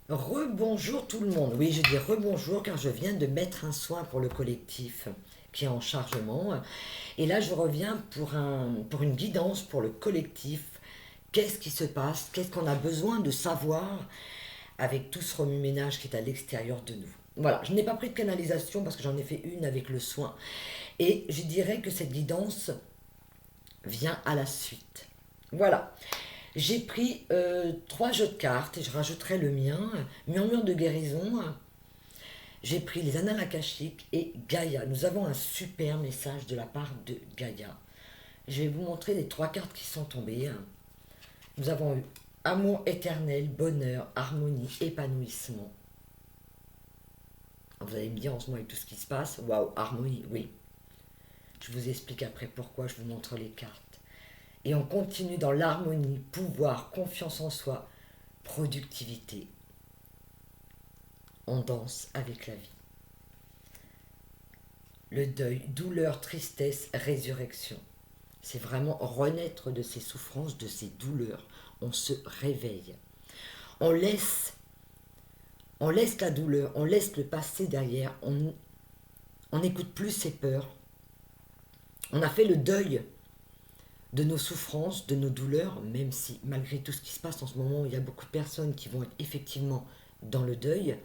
Rebonjour tout le monde. Oui, je dis rebonjour car je viens de mettre un soin pour le collectif qui est en chargement. Et là, je reviens pour une guidance pour le collectif. Qu'est-ce qui se passe? Qu'est-ce qu'on a besoin de savoir avec tout ce remue-ménage qui est à l'extérieur de nous? Voilà, je n'ai pas pris de canalisation parce que j'en ai fait une avec le soin. Et je dirais que cette guidance vient à la suite. Voilà. J'ai pris trois jeux de cartes et je rajouterai le mien, Murmure de guérison. J'ai pris les annales akashiques et Gaïa. Nous avons un super message de la part de Gaïa. Je vais vous montrer les trois cartes qui sont tombées. Nous avons eu amour éternel, bonheur, harmonie, épanouissement. Vous allez me dire en ce moment avec tout ce qui se passe, waouh, harmonie, oui. Je vous explique après pourquoi je vous montre les cartes. Et on continue dans l'harmonie, pouvoir, confiance en soi, productivité. On danse avec la vie. Le deuil, douleur, tristesse, résurrection. C'est vraiment renaître de ces souffrances, de ces douleurs. On se réveille. On laisse, on laisse la douleur, on laisse le passé derrière. On n'écoute plus ses peurs. On a fait le deuil de nos souffrances, de nos douleurs, même si malgré tout ce qui se passe en ce moment, il y a beaucoup de personnes qui vont être effectivement dans le deuil.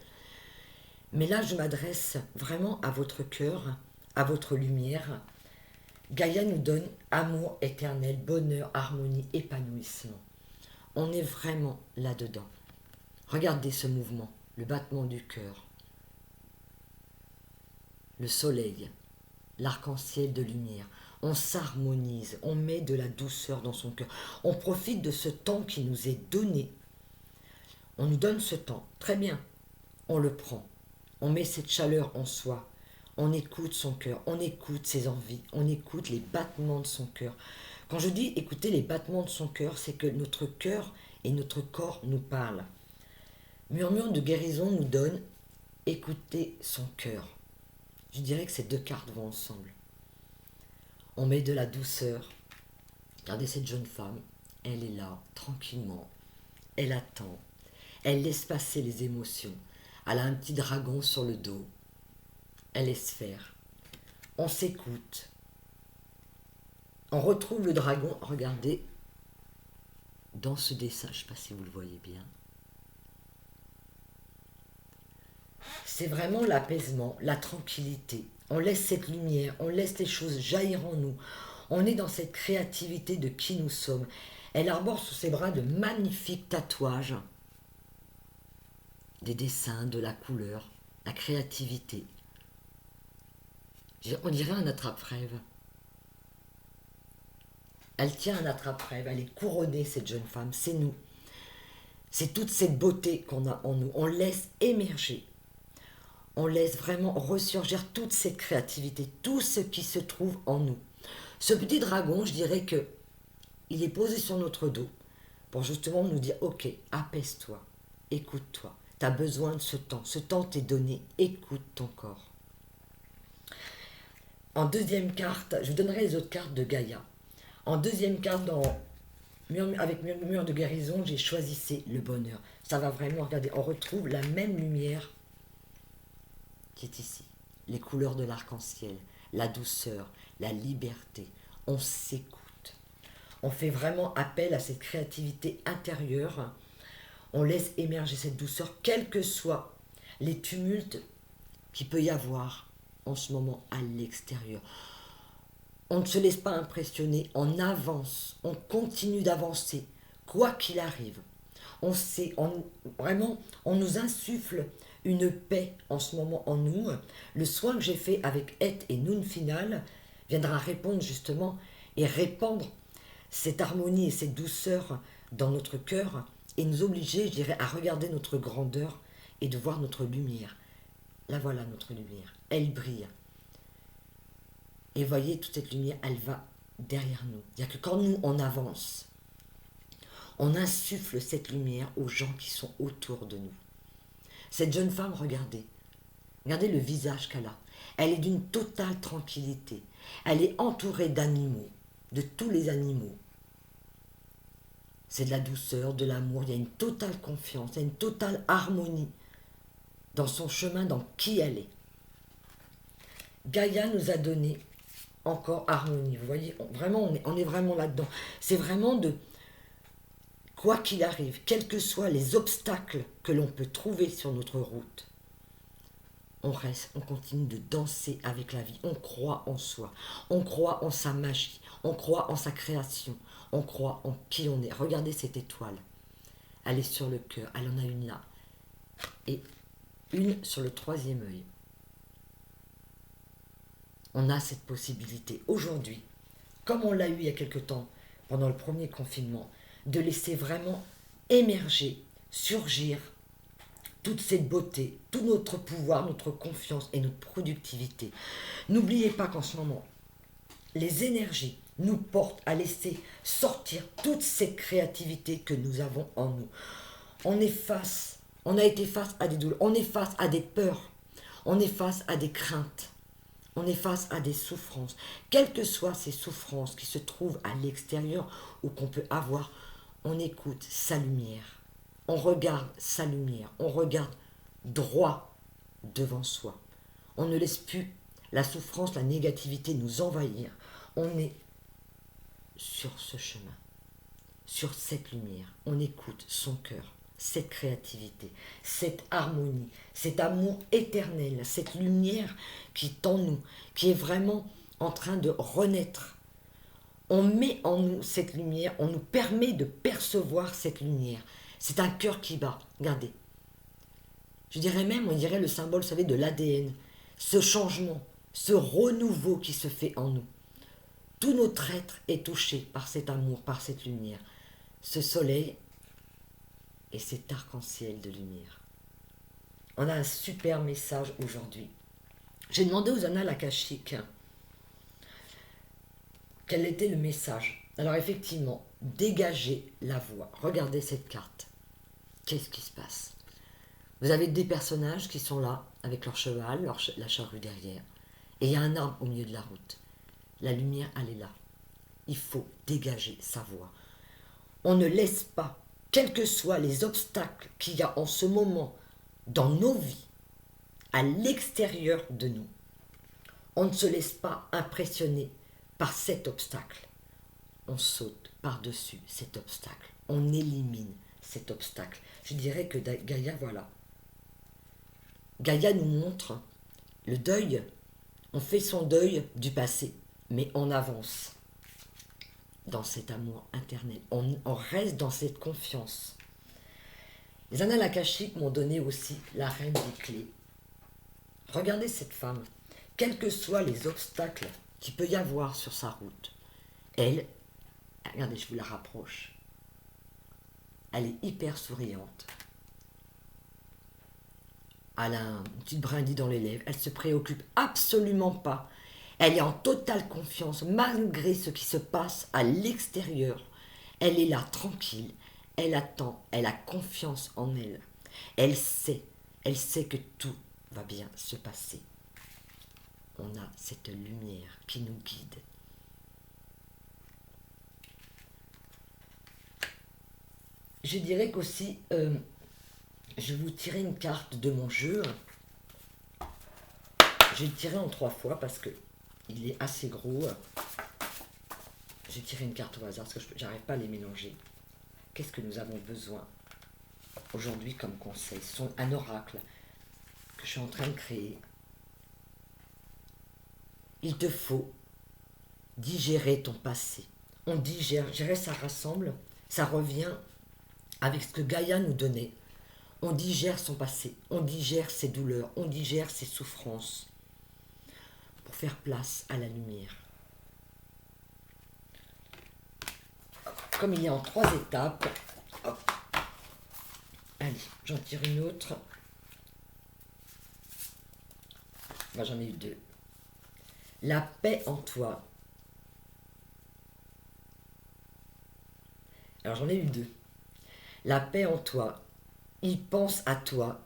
Mais là, je m'adresse vraiment à votre cœur, à votre lumière. Gaïa nous donne amour éternel, bonheur, harmonie, épanouissement. On est vraiment là-dedans. Regardez ce mouvement, le battement du cœur, le soleil, l'arc-en-ciel de lumière. On s'harmonise, on met de la douceur dans son cœur. On profite de ce temps qui nous est donné. On nous donne ce temps, très bien, on le prend. On met cette chaleur en soi. On écoute son cœur, on écoute ses envies, on écoute les battements de son cœur. Quand je dis écouter les battements de son cœur, c'est que notre cœur et notre corps nous parlent. Murmure de guérison nous donne écouter son cœur. Je dirais que ces deux cartes vont ensemble. On met de la douceur. Regardez cette jeune femme, elle est là, tranquillement. Elle attend. Elle laisse passer les émotions. Elle a un petit dragon sur le dos. Elle laisse faire. On s'écoute. On retrouve le dragon, regardez, dans ce dessin, je ne sais pas si vous le voyez bien. C'est vraiment l'apaisement, la tranquillité. On laisse cette lumière, on laisse les choses jaillir en nous. On est dans cette créativité de qui nous sommes. Elle arbore sous ses bras de magnifiques tatouages, des dessins, de la couleur, la créativité. On dirait un attrape-rêve. Elle tient un attrape-rêve, elle est couronnée, cette jeune femme, c'est nous. C'est toute cette beauté qu'on a en nous. On laisse émerger. On laisse vraiment ressurgir toute cette créativité, tout ce qui se trouve en nous. Ce petit dragon, je dirais que il est posé sur notre dos pour justement nous dire, ok, apaise-toi, écoute-toi. Tu as besoin de ce temps. Ce temps t'est donné. Écoute ton corps. En deuxième carte, je vous donnerai les autres cartes de Gaïa. En deuxième carte, avec Murmure de guérison, j'ai choisi c'est le bonheur. Ça va vraiment, regardez, on retrouve la même lumière qui est ici. Les couleurs de l'arc-en-ciel, la douceur, la liberté. On s'écoute. On fait vraiment appel à cette créativité intérieure. On laisse émerger cette douceur, quels que soient les tumultes qu'il peut y avoir en ce moment à l'extérieur. On ne se laisse pas impressionner, on avance, on continue d'avancer, quoi qu'il arrive. On sait, vraiment, on nous insuffle une paix en ce moment en nous. Le soin que j'ai fait avec Et et Noun Final viendra répondre justement et répandre cette harmonie et cette douceur dans notre cœur et nous obliger, je dirais, à regarder notre grandeur et de voir notre lumière. Là voilà notre lumière, elle brille. Et voyez, toute cette lumière, elle va derrière nous. C'est-à-dire que quand nous, on avance, on insuffle cette lumière aux gens qui sont autour de nous. Cette jeune femme, regardez. Regardez le visage qu'elle a. Elle est d'une totale tranquillité. Elle est entourée d'animaux, de tous les animaux. c'est de la douceur, de l'amour, il y a une totale confiance, il y a une totale harmonie dans son chemin, dans qui elle est. Gaïa nous a donné encore harmonie, vous voyez, vraiment, on est vraiment là-dedans. C'est vraiment de, quoi qu'il arrive, quels que soient les obstacles que l'on peut trouver sur notre route, on reste, on continue de danser avec la vie, on croit en soi, on croit en sa magie, on croit en sa création, on croit en qui on est. Regardez cette étoile, elle est sur le cœur, elle en a une là, et une sur le troisième œil. On a cette possibilité aujourd'hui, comme on l'a eu il y a quelque temps, pendant le premier confinement, de laisser vraiment émerger, surgir toute cette beauté, tout notre pouvoir, notre confiance et notre productivité. N'oubliez pas qu'en ce moment, les énergies nous portent à laisser sortir toute cette créativité que nous avons en nous. On a été face à des douleurs, on est face à des peurs, on est face à des craintes, on est face à des souffrances. Quelles que soient ces souffrances qui se trouvent à l'extérieur ou qu'on peut avoir, on écoute sa lumière. On regarde sa lumière, on regarde droit devant soi. On ne laisse plus la souffrance, la négativité nous envahir. On est sur ce chemin, sur cette lumière. On écoute son cœur, cette créativité, cette harmonie, cet amour éternel, cette lumière qui est en nous, qui est vraiment en train de renaître. On met en nous cette lumière, on nous permet de percevoir cette lumière. C'est un cœur qui bat, regardez. Je dirais même, on dirait le symbole, vous savez, de l'ADN. Ce changement, ce renouveau qui se fait en nous. Tout notre être est touché par cet amour, par cette lumière. Ce soleil et cet arc-en-ciel de lumière. On a un super message aujourd'hui. J'ai demandé aux annales akashiques quel était le message. Alors effectivement, dégagez la voix. Regardez cette carte. Qu'est-ce qui se passe? Vous avez des personnages qui sont là, avec leur cheval, la charrue derrière. Et il y a un arbre au milieu de la route. La lumière, elle est là. Il faut dégager sa voix. On ne laisse pas, quels que soient les obstacles qu'il y a en ce moment dans nos vies, à l'extérieur de nous, on ne se laisse pas impressionner par cet obstacle. On saute par-dessus cet obstacle. On élimine cet obstacle. Je dirais que Gaïa, voilà. Gaïa nous montre le deuil. On fait son deuil du passé, mais on avance dans cet amour interne. On reste dans cette confiance. Les annales akashiques m'ont donné aussi la reine des clés. Regardez cette femme. Quels que soient les obstacles qu'il peut y avoir sur sa route, elle, regardez, je vous la rapproche, elle est hyper souriante. Elle a une petite brindille dans les lèvres. Elle ne se préoccupe absolument pas. Elle est en totale confiance malgré ce qui se passe à l'extérieur. Elle est là tranquille. Elle attend. Elle a confiance en elle. Elle sait que tout va bien se passer. On a cette lumière qui nous guide. Je dirais qu'aussi, je vais vous tirer une carte de mon jeu. J'ai tiré en 3 fois parce que il est assez gros. J'ai tiré une carte au hasard parce que j'arrive pas à les mélanger. Qu'est-ce que nous avons besoin aujourd'hui comme conseil? Ce sont un oracle que je suis en train de créer. Il te faut digérer ton passé. On digère, je dirais ça rassemble, ça revient avec ce que Gaïa nous donnait. On digère son passé, on digère ses douleurs, on digère ses souffrances pour faire place à la lumière. Comme il est en 3 étapes, hop. Allez, j'en tire une autre. Moi, j'en ai eu 2. La paix en toi. Alors, j'en ai eu 2. La paix en toi. Il pense à toi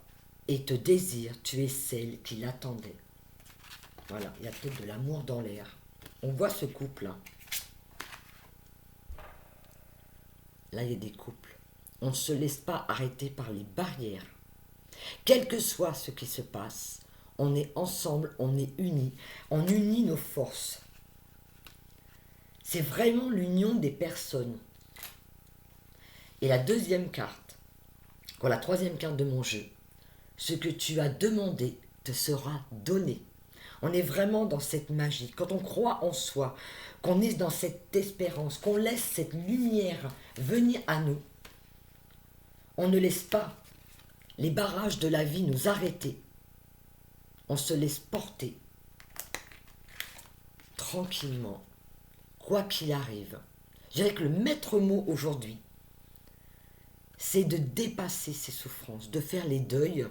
et te désire. Tu es celle qui l'attendait. Voilà, il y a peut-être de l'amour dans l'air. On voit ce couple-là. Là, il y a des couples. On ne se laisse pas arrêter par les barrières. Quel que soit ce qui se passe, on est ensemble, on est unis. On unit nos forces. C'est vraiment l'union des personnes. Et la deuxième carte, la troisième carte de mon jeu, ce que tu as demandé te sera donné. On est vraiment dans cette magie. Quand on croit en soi, qu'on est dans cette espérance, qu'on laisse cette lumière venir à nous, on ne laisse pas les barrages de la vie nous arrêter. On se laisse porter tranquillement, quoi qu'il arrive. Je dirais que le maître mot aujourd'hui, c'est de dépasser ces souffrances, de faire les deuils,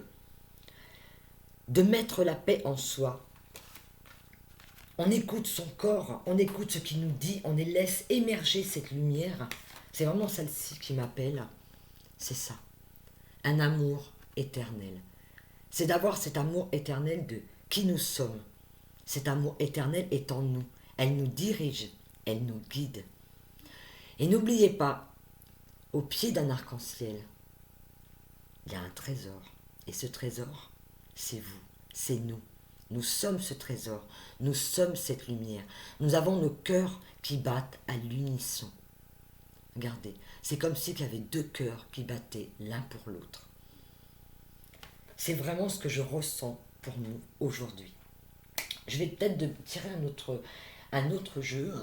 de mettre la paix en soi. On écoute son corps, on écoute ce qu'il nous dit, on laisse émerger cette lumière. C'est vraiment celle-ci qui m'appelle. C'est ça. Un amour éternel. C'est d'avoir cet amour éternel de qui nous sommes. Cet amour éternel est en nous. Elle nous dirige, elle nous guide. Et n'oubliez pas, au pied d'un arc-en-ciel, il y a un trésor. Et ce trésor, c'est vous, c'est nous. Nous sommes ce trésor, nous sommes cette lumière. Nous avons nos cœurs qui battent à l'unisson. Regardez, c'est comme s'il y avait deux cœurs qui battaient l'un pour l'autre. C'est vraiment ce que je ressens pour nous aujourd'hui. Je vais peut-être tirer un autre jeu.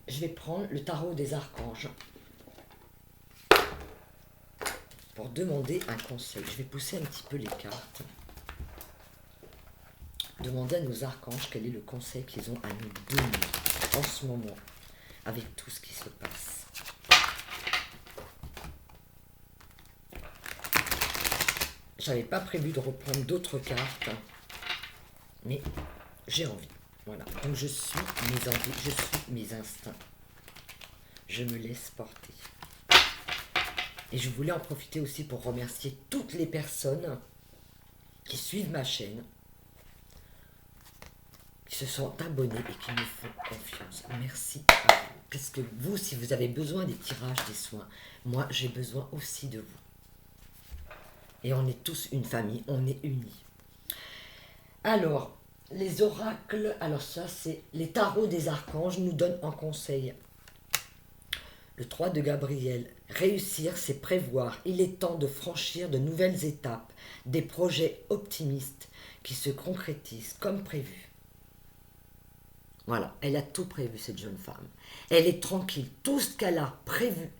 Je vais prendre le tarot des archanges pour demander un conseil. Je vais pousser un petit peu les cartes. Demander à nos archanges quel est le conseil qu'ils ont à nous donner en ce moment avec tout ce qui se passe. J'avais pas prévu de reprendre d'autres cartes, mais j'ai envie. Voilà, donc je suis mes envies, je suis mes instincts. Je me laisse porter. Et je voulais en profiter aussi pour remercier toutes les personnes qui suivent ma chaîne, qui se sont abonnés et qui me font confiance. Merci à vous. Parce que vous, si vous avez besoin des tirages, des soins, moi, j'ai besoin aussi de vous. Et on est tous une famille, on est unis. Alors, les oracles, alors ça, c'est les tarots des archanges nous donnent en conseil. Le 3 de Gabriel, réussir, c'est prévoir. Il est temps de franchir de nouvelles étapes, des projets optimistes qui se concrétisent comme prévu. Voilà, elle a tout prévu, cette jeune femme. Elle est tranquille, tout ce qu'elle a prévu,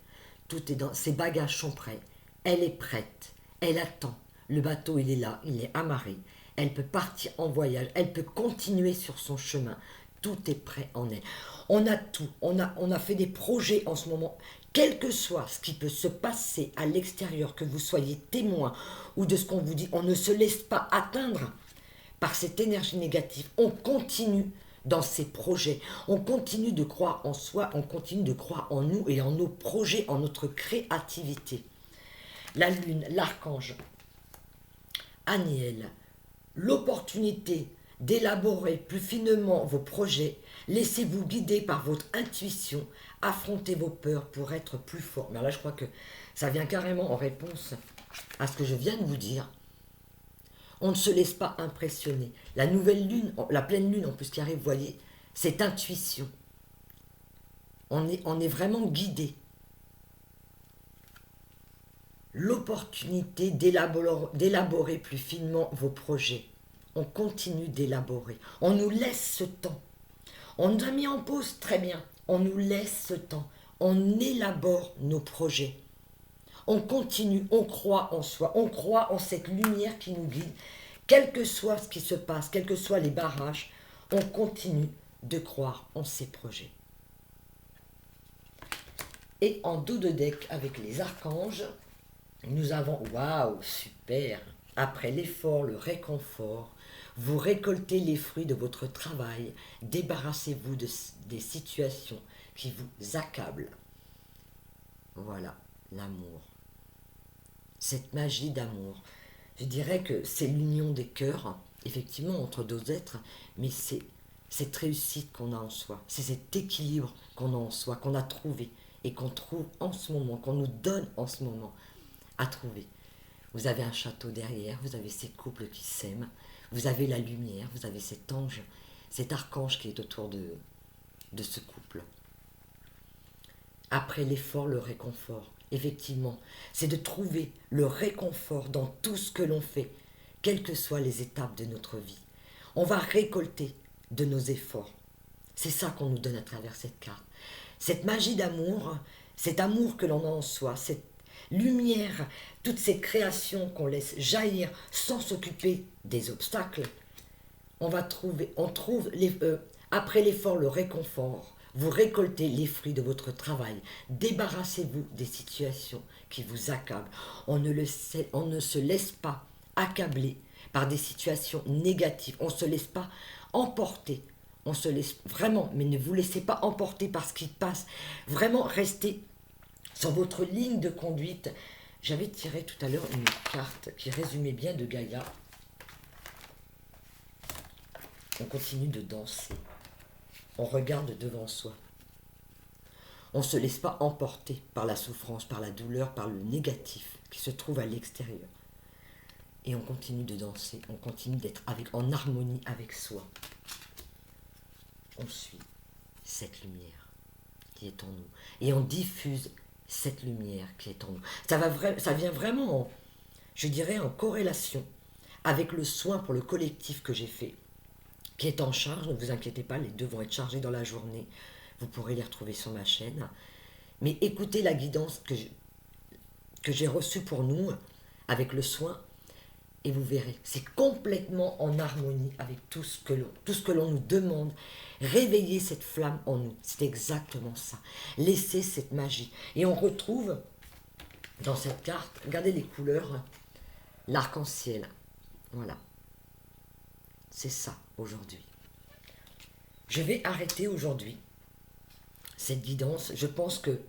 tout est dans ses bagages sont prêts. Elle est prête, elle attend. Le bateau, il est là, il est amarré. Elle peut partir en voyage, elle peut continuer sur son chemin. Tout est prêt en elle. On a tout, on a fait des projets en ce moment. Quel que soit ce qui peut se passer à l'extérieur, que vous soyez témoin ou de ce qu'on vous dit, on ne se laisse pas atteindre par cette énergie négative. On continue dans ces projets. On continue de croire en soi, on continue de croire en nous et en nos projets, en notre créativité. La lune, l'archange, Aniel, l'opportunité d'élaborer plus finement vos projets, laissez-vous guider par votre intuition, affrontez vos peurs pour être plus fort. Mais là, je crois que ça vient carrément en réponse à ce que je viens de vous dire. On ne se laisse pas impressionner. La nouvelle lune, la pleine lune en plus qui arrive, vous voyez, cette intuition. On est vraiment guidé. L'opportunité d'élaborer plus finement vos projets. On continue d'élaborer. On nous laisse ce temps. On nous a mis en pause, très bien. On nous laisse ce temps. On élabore nos projets. On continue, on croit en soi, on croit en cette lumière qui nous guide. Quel que soit ce qui se passe, quels que soient les barrages, on continue de croire en ces projets. Et en dos de deck avec les archanges, nous avons, waouh, super, après l'effort, le réconfort, vous récoltez les fruits de votre travail, débarrassez-vous des situations qui vous accablent. Voilà, l'amour. Cette magie d'amour. Je dirais que c'est l'union des cœurs, effectivement, entre deux êtres, mais c'est cette réussite qu'on a en soi, c'est cet équilibre qu'on a en soi, qu'on a trouvé et qu'on trouve en ce moment, qu'on nous donne en ce moment à trouver. Vous avez un château derrière, vous avez ces couples qui s'aiment, vous avez la lumière, vous avez cet ange, cet archange qui est autour de ce couple. Après l'effort, le réconfort. Effectivement, c'est de trouver le réconfort dans tout ce que l'on fait, quelles que soient les étapes de notre vie. On va récolter de nos efforts. C'est ça qu'on nous donne à travers cette carte. Cette magie d'amour, cet amour que l'on a en soi, cette lumière, toutes ces créations qu'on laisse jaillir sans s'occuper des obstacles, on trouve après l'effort le réconfort. Vous récoltez les fruits de votre travail. Débarrassez-vous des situations qui vous accablent. On ne se laisse pas accabler par des situations négatives. On ne se laisse pas emporter. On se laisse vraiment, mais ne vous laissez pas emporter par ce qui passe. Vraiment, restez sur votre ligne de conduite. J'avais tiré tout à l'heure une carte qui résumait bien de Gaïa. On continue de danser. On regarde devant soi. On ne se laisse pas emporter par la souffrance, par la douleur, par le négatif qui se trouve à l'extérieur. Et on continue de danser, on continue d'être en harmonie avec soi. On suit cette lumière qui est en nous. Et on diffuse cette lumière qui est en nous. Ça vient vraiment, je dirais, en corrélation avec le soin pour le collectif que j'ai fait, qui est en charge. Ne vous inquiétez pas, les deux vont être chargés dans la journée. Vous pourrez les retrouver sur ma chaîne. Mais écoutez la guidance que j'ai reçue pour nous, avec le soin, et vous verrez, c'est complètement en harmonie avec tout ce que l'on nous demande. Réveillez cette flamme en nous, c'est exactement ça. Laissez cette magie. Et on retrouve dans cette carte, regardez les couleurs, l'arc-en-ciel. Voilà. C'est ça aujourd'hui. Je vais arrêter aujourd'hui cette guidance. Je pense que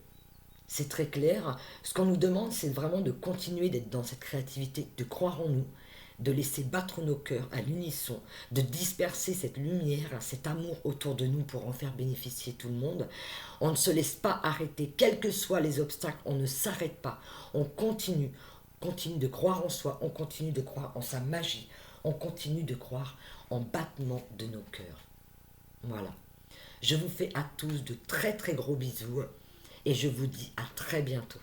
c'est très clair. Ce qu'on nous demande, c'est vraiment de continuer d'être dans cette créativité, de croire en nous, de laisser battre nos cœurs à l'unisson, de disperser cette lumière, cet amour autour de nous pour en faire bénéficier tout le monde. On ne se laisse pas arrêter, quels que soient les obstacles, on ne s'arrête pas. On continue de croire en soi, on continue de croire en sa magie, on continue de croire en battement de nos cœurs. Voilà. Je vous fais à tous de très très gros bisous et je vous dis à très bientôt.